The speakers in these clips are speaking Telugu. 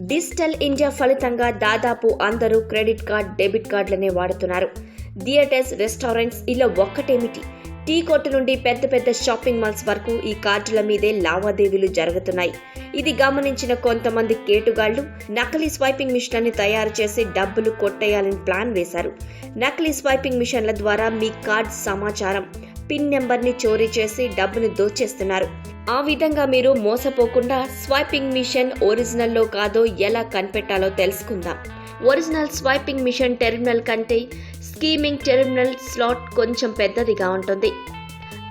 డిజిటల్ ఇండియా ఫలితంగా దాదాపు అందరూ క్రెడిట్ కార్డ్, డెబిట్ కార్డులనే వాడుతున్నారు. థియేటర్స్, రెస్టారెంట్స్ ఇలా ఒక్కటేమిటి, టీ కొట్టు నుండి పెద్ద పెద్ద షాపింగ్ మాల్స్ వరకు ఈ కార్డుల మీదే లావాదేవీలు జరుగుతున్నాయి. ఇది గమనించిన కొంతమంది కేటుగాళ్లు నకిలీ స్వైపింగ్ మిషన్లని తయారు చేసి డబ్బులు కొట్టేయాలని ప్లాన్ వేశారు. నకిలీ స్వైపింగ్ మిషన్ల ద్వారా మీ కార్డ్ సమాచారం, పిన్ నెంబర్ని చోరీ చేసి డబ్బును దోచేస్తున్నారు. ఆ విధంగా మీరు మోసపోకుండా స్వైపింగ్ మిషన్ ఒరిజినల్లో కాదో ఎలా కనిపెట్టాలో తెలుసుకుందాం. ఒరిజినల్ స్వైపింగ్ మిషన్ టెర్మినల్ కంటే స్కీమింగ్ టెర్మినల్ స్లాట్ కొంచెం పెద్దదిగా ఉంటుంది.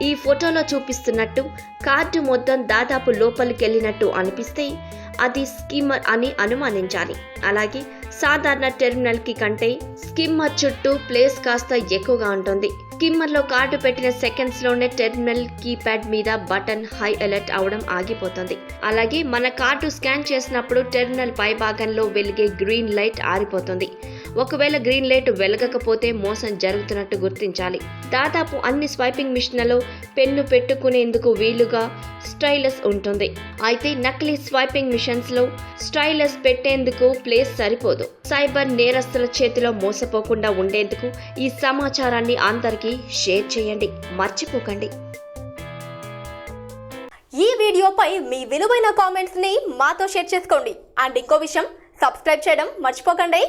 ఈ ఫోటోలో చూపిస్తున్నట్టు కార్డు మొత్తం దాదాపు లోపలికెళ్ళినట్టు అనిపిస్తే అది స్కిమ్మర్ అని అనుమానించాలి. అలాగే సాధారణ టెర్మినల్ కి కంటే స్కిమ్మర్ చుట్టూ ప్లేస్ కాస్త ఎక్కువగా ఉంటుంది. స్కిమ్మర్ లో కార్డు పెట్టిన సెకండ్స్ లోనే టెర్మినల్ కీప్యాడ్ మీద బటన్ హై అలర్ట్ అవడం ఆగిపోతుంది. అలాగే మన కార్డు స్కాన్ చేసినప్పుడు టెర్మినల్ పై భాగంలో వెలిగే గ్రీన్ లైట్ ఆరిపోతుంది. ఒకవేళ గ్రీన్ లైట్ వెలగకపోతే మోసం జరుగుతున్నట్టు గుర్తించాలి. దాదాపు అన్ని స్వైపింగ్ మిషన్లలో పెన్ను పెట్టుకునేందుకు వీలుగా స్టైలస్ ఉంటుంది. అయితే నకిలీ స్వైపింగ్ మిషన్స్ లో స్టైలస్ పెట్టేందుకు ప్లేస్ సరిపోదు. సైబర్ నేరస్తుల చేతిలో మోసపోకుండా ఉండేందుకు ఈ సమాచారాన్ని అందరికీ షేర్ చేయండి, మర్చిపోకండి. ఈ వీడియోపై మీ విలువైన కామెంట్స్ ని మాతో షేర్ చేసుకోండి. అండ్ ఇంకో విషయం, సబ్స్క్రైబ్ చేయడం మర్చిపోకండి.